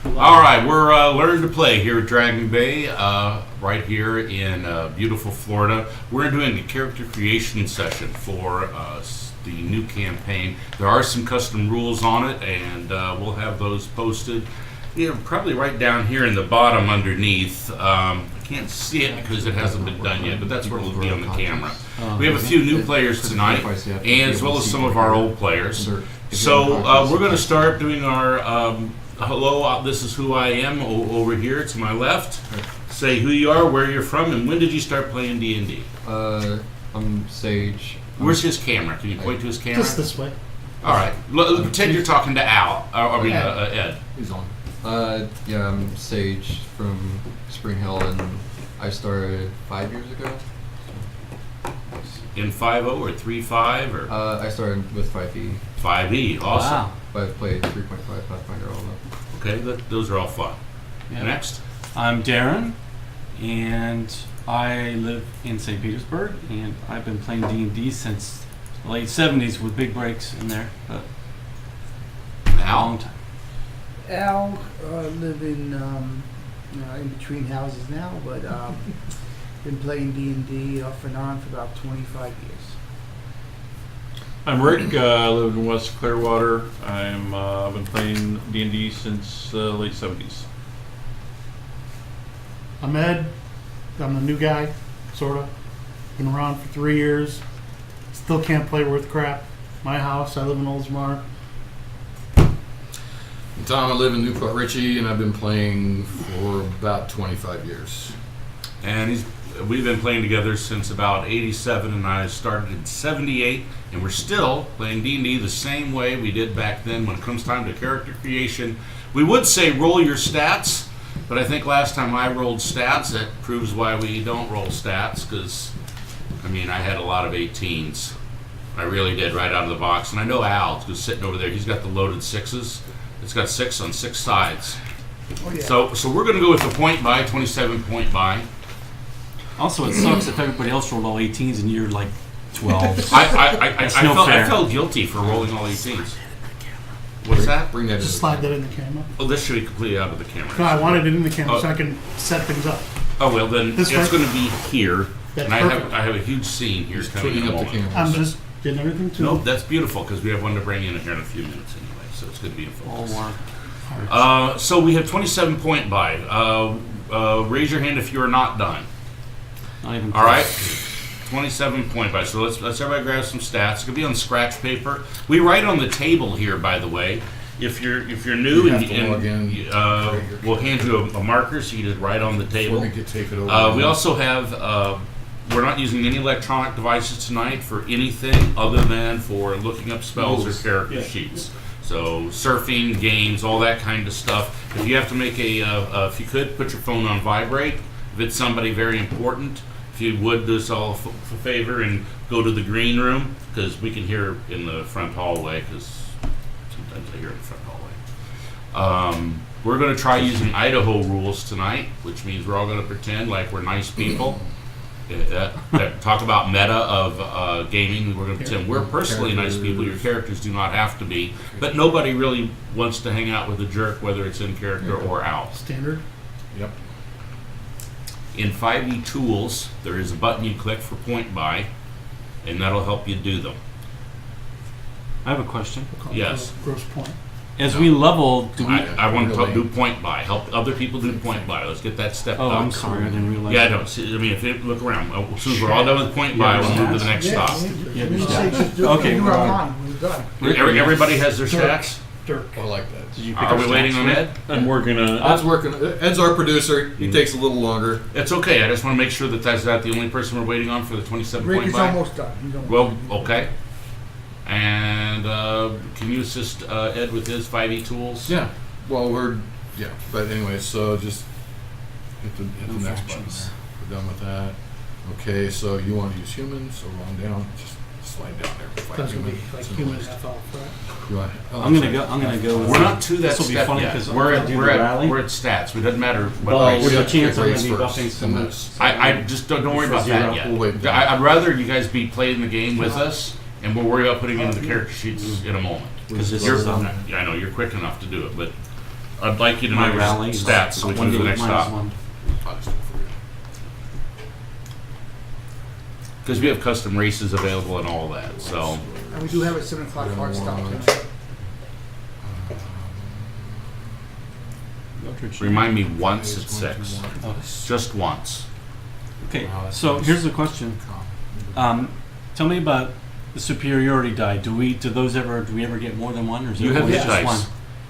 All right, we're Learn to Play here at Dragon Bay, right here in beautiful Florida. We're doing a character creation session for the new campaign. There are some custom rules on it, and we'll have those posted. Probably right down here in the bottom underneath. I can't see it because it hasn't been done yet, but that's where it'll be on the camera. We have a few new players tonight, and as well as some of our old players. So we're going to start doing our hello, this is who I am over here to my left. Say who you are, where you're from, and when did you start playing D&D? I'm Sage. Where's his camera? Can you point to his camera? Just this way. All right. Pretend you're talking to Al. Ed. He's on. Yeah, I'm Sage from Spring Hill, and I started 5 years ago. In 5.0 or 3.5 or? I started with 5e. 5e, awesome. Wow. But I've played 3.5 Pathfinder all of them. Okay, those are all fun. Yeah. Next. I'm Darren, and I live in St. Petersburg, and I've been playing D&D since the late 70s with big breaks in there, but a long time. Al, live in between houses now, but been playing D&D off and on for about 25 years. I'm Rick. I live in West Clearwater. I've been playing D&D since the late 70s. I'm Ed. I'm a new guy, sorta. Been around for 3 years. Still can't play worth crap. My house. I live in Oldsmar. I'm Tom. I live in Newport Richey, and I've been playing for about 25 years. And we've been playing together since about 87, and I started in 78, and we're still playing D&D the same way we did back then. When it comes time to character creation, we would say roll your stats, but I think last time I rolled stats, that proves why we don't roll stats, because, I had a lot of 18s. I really did right out of the box. And I know Al, who's sitting over there, he's got the loaded 6s. It's got 6 on 6 sides. Oh, yeah. So we're going to go with the point buy, 27 point buy. Also, it sucks if everybody else rolled all 18s and you're like 12. I felt guilty for rolling all 18s. What's that? Bring that Just in. slide that in the camera. Oh, this should be completely out of the camera. No, I wanted it in the camera Oh. so I can set things up. Oh, well, then This it's way? going to be here. That's And perfect. I have a huge scene here coming in Tuning a up the moment. I'm cameras. just getting everything to Nope, that's beautiful, because we have one to bring in here in a few minutes anyway, so it's going to be in All focus. more. So we have 27 point buy. Raise your hand if you are not done. Not even All right, 27 point buy. So let's everybody grab some stats. It's gonna be on scratch paper. We write on the table here, by the way. If you're new, You have to log in. we'll hand you a marker so you just write on the table. Before we could take it over. We also have. We're not using any electronic devices tonight for anything other than for looking up spells or character sheets. So surfing, games, all that kind of stuff. If you have to make if you could put your phone on vibrate. If it's somebody very important, if you would do us all a favor and go to the green room, because we can hear in the front hallway, because sometimes I hear in the front hallway. We're going to try using Idaho rules tonight, which means we're all going to pretend like we're nice people. Talk about meta of gaming. We're going to pretend we're personally nice people. Your characters do not have to be. But nobody really wants to hang out with a jerk, whether it's in character or out. standard. Yep. In 5e tools, there is a button you click for point buy, and that'll help you do them. I have a question. We'll call it Yes. Gross point. As we level, do we... I want to do point buy. Help other people do point buy. Let's get that step Oh, up. I'm sorry. I didn't realize. Yeah, no. See, if you look around, as soon as we're all done with point buy, we'll move to the next stop. Yeah, You there's say that. just do it. Okay, You we're are on. mine. We're done. Everybody has their Dirk. stats. Dirk. I like that. Did you pick Are up we waiting on stats? Ed? I'm working on it. Ed's working. Ed's our producer. He takes a little longer. It's okay. I just want to make sure that that's not the only person we're waiting on for the 27 Rick point is buy. almost done. He's almost Well, done. okay. And can you assist Ed with his 5e tools? Yeah. Well, but anyway, so just hit the next button fractions. there. We're done with that. Okay, so you want to use humans, so roll down. Just slide down there. Like That's gonna be humans. like It's in the human list. half off, right? You want- oh, I'm gonna sorry. go. I'm gonna go. With We're not to that This will be step funny yet. because We're at rally. stats. It doesn't matter what Well, race. with Yeah, a chance I'm race gonna be first, buffing and some. this. I just don't worry about that yet. We'll wait. I'd rather you guys be playing the game with us, and we'll worry about putting in the character sheets in a moment. Because this You're, is I know you're quick enough to do it, but I'd like you to know My your rally stats so we can do the next stop. I'll just do it for you. Because we have custom races available and all that. So And we do have a 7 o'clock hard stop One. tonight. remind me once at 6. Oh. Just once. Okay, Wow, that's so nice. here's the question. Tell me about the superiority die. Do we ever get more than one, or is You it have always hit just dice. one?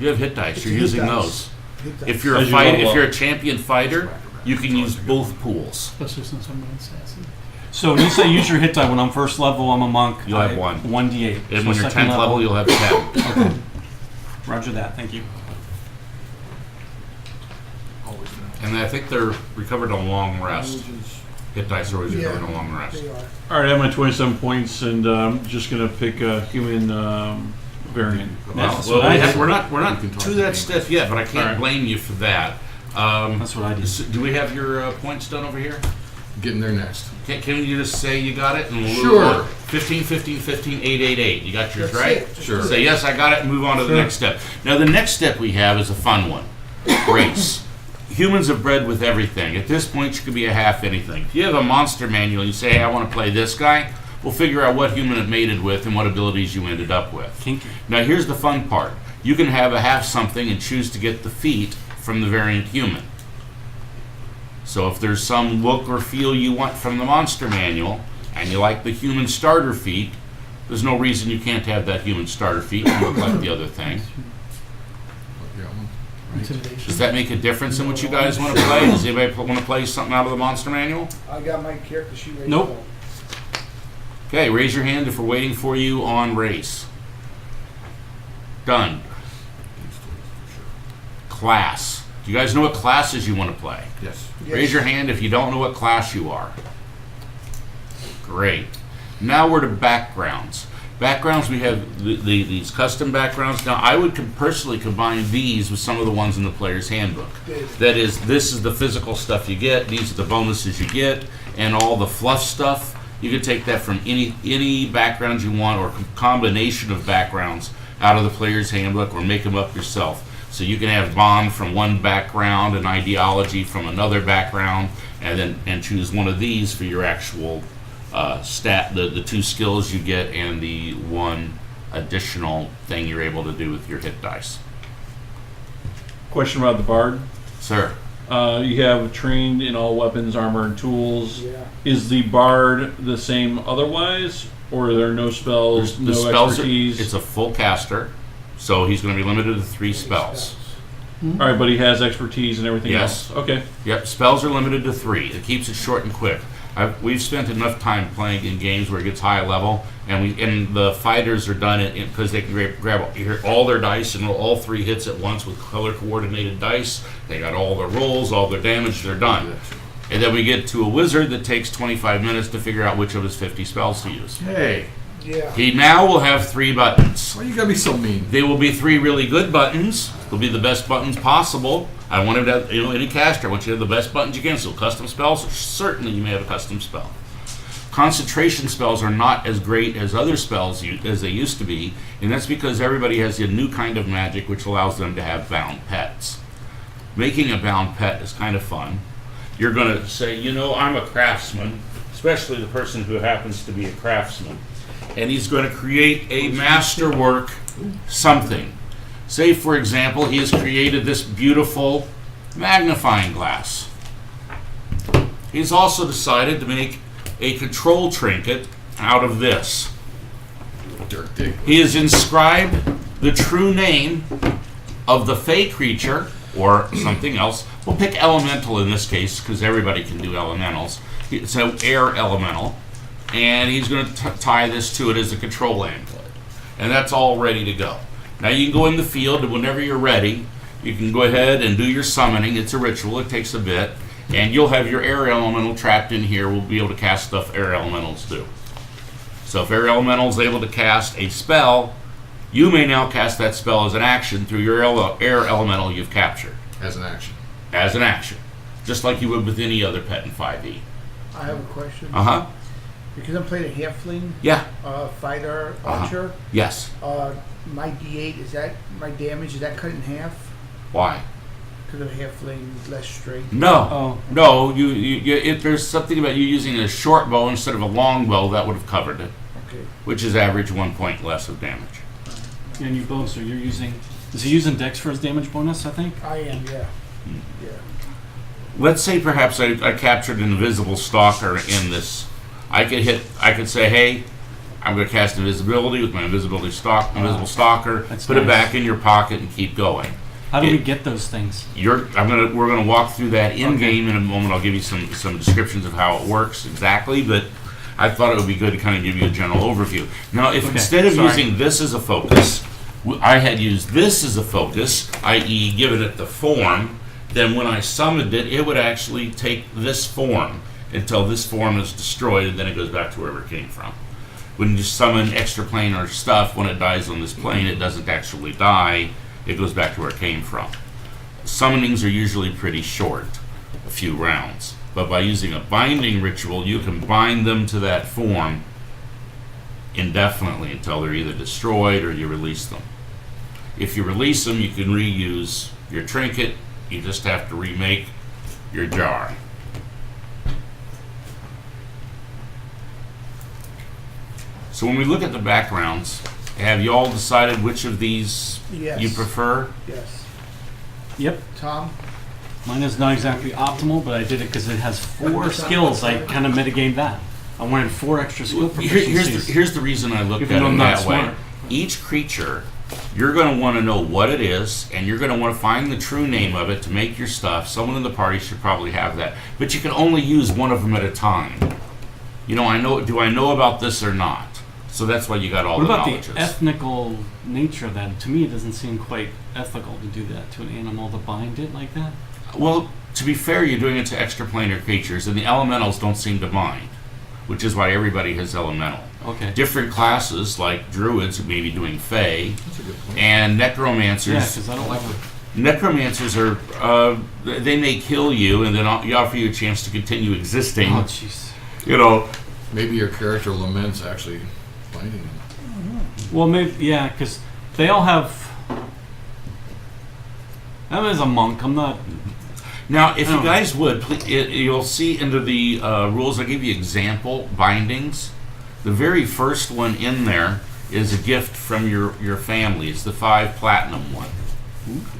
You have hit dice. It's You're hit using dice. those. Hit that. If you're a As you fight, level if you're a up. champion fighter, you can use both pools. Especially since I'm not sassy. So when you say use your hit die, when I'm first level, I'm a monk. You'll have one. 1d8. And So when you're second 10th level, you'll have 10. Okay. Roger that. Thank you. And I think they're recovered on long rest. Hit dice are always Yeah, recovered on long rest. they are. All right, I have my 27 points, and I'm just gonna pick a human variant. That's Well, what I did. we're not You can talk to to that me. step yet, but I can't Alright. blame you for that. That's what I did. Do we have your points done over here? Getting there next. Can you just say you got it and we'll move Sure. on? 15, 15, 15, 8, 8, 8. You got yours That's right? it. Just Sure. do it. Say yes, I got it, and move on to the next step. Now the next step we have is a fun one. Race. Humans are bred with everything. At this point, you could be a half anything. If you have a monster manual, you say, hey, I want to play this guy, we'll figure out what human it mated with and what abilities you ended up with. Kinky. Now here's the fun part. You can have a half something and choose to get the feat from the variant human. So if there's some look or feel you want from the monster manual, and you like the human starter feat, there's no reason you can't have that human starter feat and look like the other thing. You got one? Intimidation. Does that make a difference in what you guys want to play? Does anybody want to play something out of the monster manual? I got my character sheet ready. Nope. to go. Okay, raise your hand if we're waiting for you on race. Done. Class. Do you guys know what classes you want to play? Yes. Yes. Raise your hand if you don't know what class you are. Great. Now we're to backgrounds. Backgrounds, we have these custom backgrounds. Now, I would personally combine these with some of the ones in the player's handbook. That is, this is the physical stuff you get, these are the bonuses you get, and all the fluff stuff. You can take that from any background you want, or combination of backgrounds out of the player's handbook, or make them up yourself. So you can have bond from one background and ideology from another background, and choose one of these for your actual stat, the 2 skills you get and the 1 additional thing you're able to do with your hit dice. Question about the bard. Sir, You have trained in all weapons, armor, and tools. Yeah. Is the bard the same otherwise, or are there no spells, the no spells expertise? it's a full caster, so he's going to be limited to 3 spells. All right, but he has expertise and everything Yes. else. Okay. Yep, spells are limited to 3. It keeps it short and quick. We've spent enough time playing in games where it gets high level, and the fighters are done it because they can grab all their dice and roll all 3 hits at once with color coordinated dice. They got all their rolls, all their damage, they're done. And then we get to a wizard that takes 25 minutes to figure out which of his 50 spells to use. Hey, Yeah. He now will have 3 buttons. why you gotta be so mean? They will be 3 really good buttons. They'll be the best buttons possible. I want him to have, any caster, I want you to have the best buttons you can. So custom spells, certainly you may have a custom spell. Concentration spells are not as great as other spells as they used to be, and that's because everybody has a new kind of magic which allows them to have bound pets. Making a bound pet is kind of fun. You're going to say, I'm a craftsman, especially the person who happens to be a craftsman, and he's going to create a masterwork something. Say, for example, he has created this beautiful magnifying glass. He's also decided to make a control trinket out of this. Dirt dig. He has inscribed the true name of the fey creature, or something else. We'll pick elemental in this case, because everybody can do elementals. So air elemental. And he's going to tie this to it as a control amulet. And that's all ready to go. Now you can go in the field, and whenever you're ready, you can go ahead and do your summoning. It's a ritual, it takes a bit. And you'll have your air elemental trapped in here. We'll be able to cast stuff air elementals do. So if air elemental is able to cast a spell, you may now cast that spell as an action through your air elemental you've captured. As an action. As an action. Just like you would with any other pet in 5e. I have a question. Uh-huh. Because I'm playing a halfling, Yeah. fighter, Uh-huh. archer. Yes. My D8, is that my damage? Is that cut in half? Why? Because of halfling, less strength. No. Oh, No, if there's something about you using a short bow instead of a long bow, that would have covered it, Okay. which is average 1 point less of damage. and you both, so you're using. Is he using Dex for his damage bonus? I think. I am, yeah. Yeah. Let's say perhaps I captured an invisible stalker in this. I could say, hey, I'm going to cast invisibility with my invisible stalker, That's put it nice. back in your pocket and keep going. How do we get those things? We're gonna walk through that in game in a moment. I'll give you some descriptions of how it works exactly, but I thought it would be good to kind of give you a general overview. Now, if Okay, instead of sorry. using this as a focus, I had used this as a focus, i.e. given it the form, then when I summoned it, it would actually take this form until this form is destroyed, and then it goes back to wherever it came from. When you summon extraplanar stuff, when it dies on this plane, it doesn't actually die. It goes back to where it came from. Summonings are usually pretty short, a few rounds. But by using a binding ritual, you can bind them to that form indefinitely until they're either destroyed or you release them. If you release them, you can reuse your trinket. You just have to remake your jar. So when we look at the backgrounds, have you all decided which of these Yes. you prefer? Yes. Yep. Tom? Mine is not exactly optimal, but I did it because it has 4 skills. I kind of mitigate that. I wanted 4 extra skill proficiencies. Here's the reason I look Even at though it I'm not that way. smart. Each creature, you're going to want to know what it is, and you're going to want to find the true name of it to make your stuff. Someone in the party should probably have that. But you can only use one of them at a time. You know, do I know about this or not? So that's why you got all What the about knowledges. the ethnical nature of that? To me, it doesn't seem quite ethical to do that to an animal, to bind it like that. Well, to be fair, you're doing it to extraplanar creatures, and the elementals don't seem to mind, which is why everybody has elemental. Okay. Different classes, like druids, who may be doing fae, That's a good point. and Yeah, necromancers. because I don't like it. Necromancers are, they may kill you, and then offer you a chance to continue existing. Oh, jeez. You know, Maybe your character laments actually binding him. Well, maybe, yeah, because they all have. I'm as a monk. I'm not. now, if you Oh. guys would, you'll see under the rules, I give you example bindings. The very first one in there is a gift from your family. It's the 5 platinum one.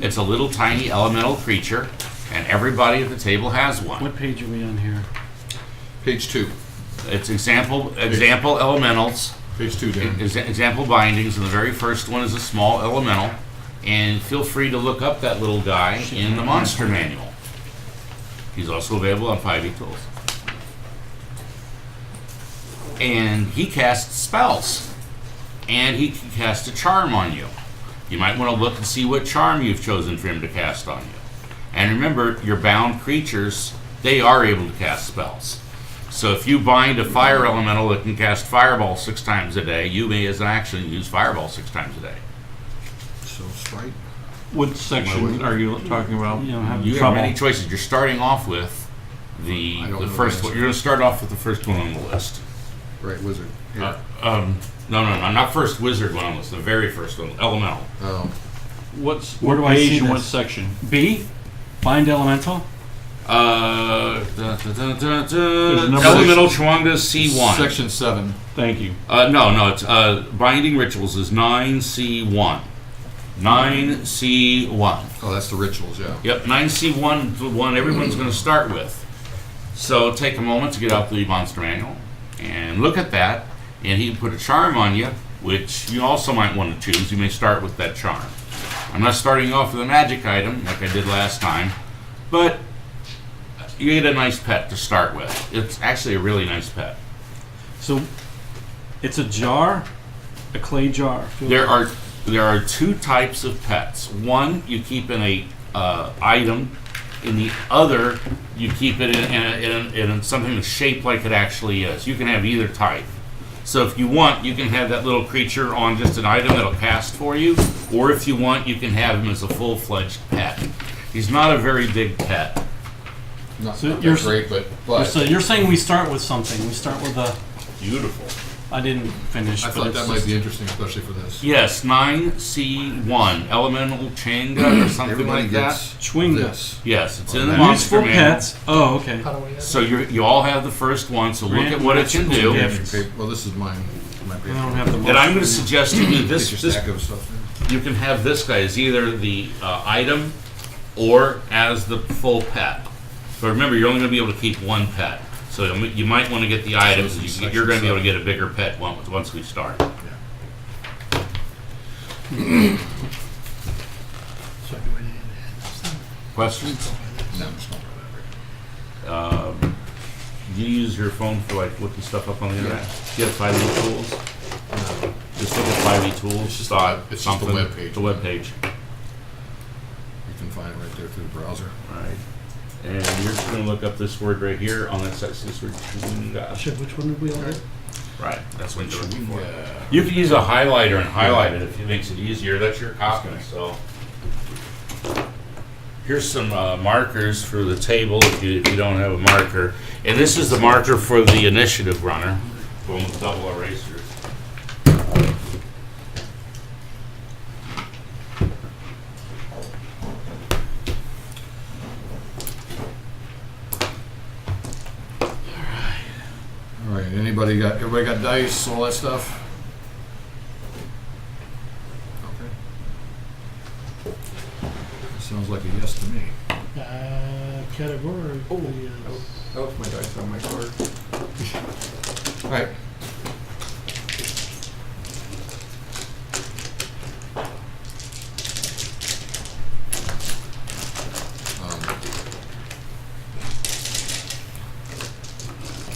It's a little tiny elemental creature, and everybody at the table has one. What page are we on here? Page 2. It's example elementals, Page 2, Dan. example bindings, and the very first one is a small elemental. And feel free to look up that little guy in the monster manual. He's also available on 5e tools. And he casts spells. And he can cast a charm on you. You might want to look and see what charm you've chosen for him to cast on you. And remember, your bound creatures, they are able to cast spells. So if you bind a fire elemental that can cast fireball 6 times a day, you may as an action use fireball 6 times a day. So, strike. What section are you talking about? You know, have You have trouble. many choices. You're starting off with I the don't know first the one. answer. You're going to start off with the first one on the list. Right, wizard. Here. No, not first wizard one on the list. The very first one, elemental. Where do I page see and what this? section? B? Bind elemental? Elemental Chwanga C1. Section 7. Thank you. No, it's binding rituals is 9C1. 9C1. Oh, that's the rituals, yeah. Yep, 9C1 is the one everyone's going to start with. So take a moment to get out the monster manual and look at that, and he can put a charm on you, which you also might want to choose. You may start with that charm. I'm not starting off with a magic item like I did last time, but you get a nice pet to start with. It's actually a really nice pet. So, it's a jar, a clay jar. There are 2 types of pets. One you keep in a item. In the other, you keep it in something that's shaped like it actually is. You can have either type. So if you want, you can have that little creature on just an item that'll cast for you, or if you want, you can have him as a full-fledged pet. He's not a very big pet. Not, So not you're that great, but So you're saying we start with something. We start with a. Beautiful. I didn't finish. I but thought it's that might just- be interesting, especially for this. Yes, 9C1, Elemental Changa or something Everybody like that. gets Chewinga. this. Yes, it's in the Useful monster Useful manual. pets. Oh, okay. How do we? So you all have the first one, so look at what it can do. Yeah. Well, this is mine. My paper. I don't have the. And I'm going to most- suggest to you Get your this stack of stuff there. you can have this guy as either the item or as the full pet. But remember, you're only going to be able to keep one pet. So you might want to get the items. this is You're going to be able to section get a bigger pet once we start. So do we need to add this thing? Questions? No, it's not that right. Do you use your phone for like looking stuff up on the internet? Do you have 5e tools? Just look at 5e tools. It's just the something. web page. The web page. You can find it right there through the browser. All right. And you're just going to look up this word right here on that site. This word, chewinga. Shit, which one did we all get? Right. That's what you're looking for. Yeah. You can use a highlighter and highlight it if it makes it easier. That's your copy. So here's some markers for the table if you don't have a marker. And this is the marker for the initiative runner. Going with double erasers. All right. Everybody got dice, all that stuff? Okay. Sounds like a yes to me. Category. Oh, oh, my dice on my card. All right.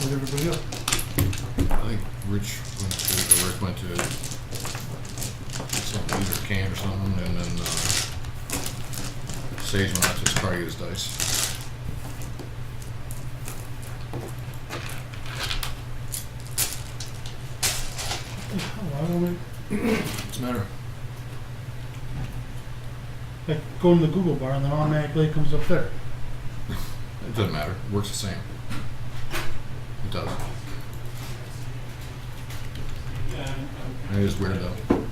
Where'd everybody go? I think Rick went to something, either can or something, and then Sage went out to his car to get his dice. Why don't What's the matter? I go in the Google bar and then automatically it comes up there? It doesn't matter. It works the same. It does. It is weird though.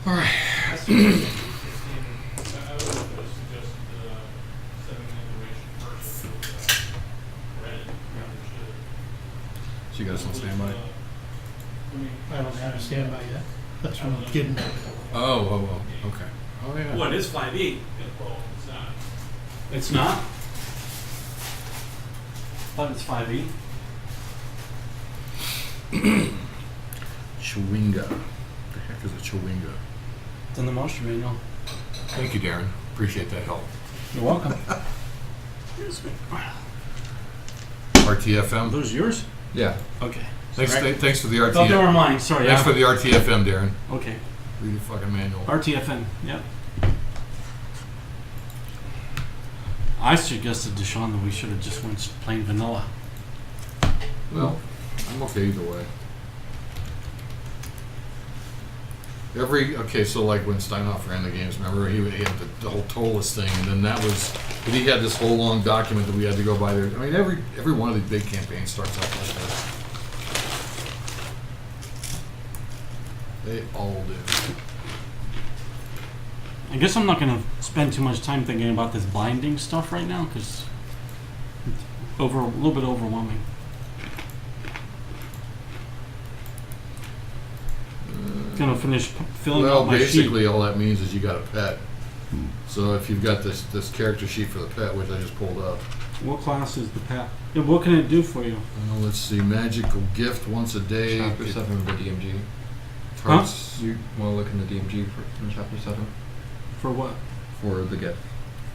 All right. So you got us on standby? I don't have a standby yet. That's what I'm getting at. Oh, okay. Oh yeah. What is 5e? It's not. But it's 5e. Chewinga. The heck is a chewinga? It's in the monster manual. Thank you, Darren. Appreciate that help. You're welcome. RTFM. Those yours? Yeah. Okay. Thanks for the Thought they were RTFM. mine. Sorry. Thanks for the RTFM, Darren. Okay. Read the fucking manual. RTFN. Yep. I suggested to Sean that we should have just went plain vanilla. Well, I'm okay either way. So like when Steinhoff ran the games, remember he had the whole toll list thing, and then that was, but he had this whole long document that we had to go by there. I mean, every one of these big campaigns starts out like that. They all do. I guess I'm not going to spend too much time thinking about this binding stuff right now because it's a little bit overwhelming. Going to finish filling Well, out my sheet. basically, all that means is you got a pet. So if you've got this character sheet for the pet, which I just pulled up. What class is the pet? Yeah, what can it do for you? Well, let's see, magical gift once a day. Chapter 7 of the DMG. Tarts. You want to look in the DMG in Chapter 7 For what? for the gift.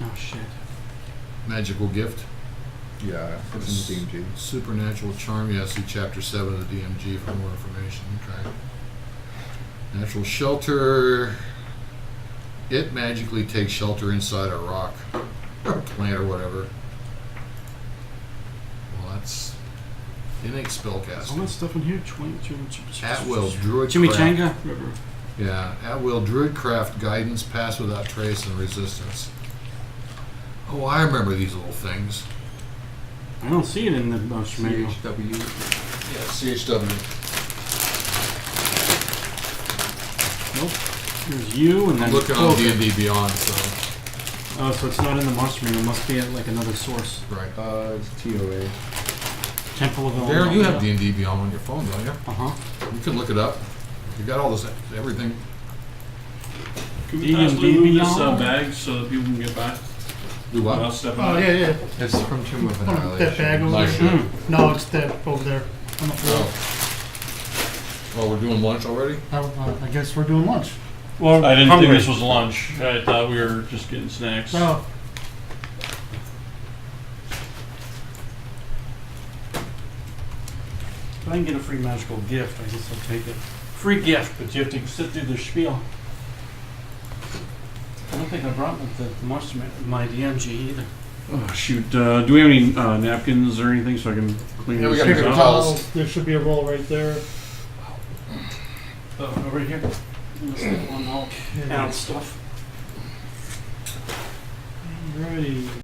Oh, shit. Magical gift. Yeah, it's in the DMG. Supernatural charm. Yeah, see chapter 7 of the DMG for more information. Okay. Natural shelter. It magically takes shelter inside a rock or plant or whatever. Well, that's innate All spellcasting. that stuff in here? At will druid Chimichanga? Yeah, at will druidcraft guidance, pass without trace, and resistance. Oh, I remember these little things. I don't see it in the monster manual. CHW. Yeah, CHW. Nope. There's you and then. I'm looking on D&D Beyond, so. Oh, so it's not in the monster manual. It must be at like another source. Right. It's TOA. Temple of Darren, you have D&D Beyond on your phone, don't you? Uh huh. You can look it up. You got all this, everything. Can we D&D possibly move this Beyond? bag so that people can get back Do what? without stepping Oh, on yeah, it? yeah. It's from Tomb of Oh, that Annihilation. bag over Nice there? shit. No, it's that over there on the floor. Oh, we're doing lunch already? I guess we're doing lunch. Well, I didn't hungry. think this was lunch. I thought we were just getting snacks. Oh, If I can get a free magical gift, I guess I'll take it. Free gift, but you have to sit through the spiel. I don't think I brought the monster my DMG either. Oh, shoot. Do we have any napkins or anything so I can clean Yeah, we these got things paper up? towels. there should be a roll right there. Oh, over here. Let's get one all out stuff. Alrighty.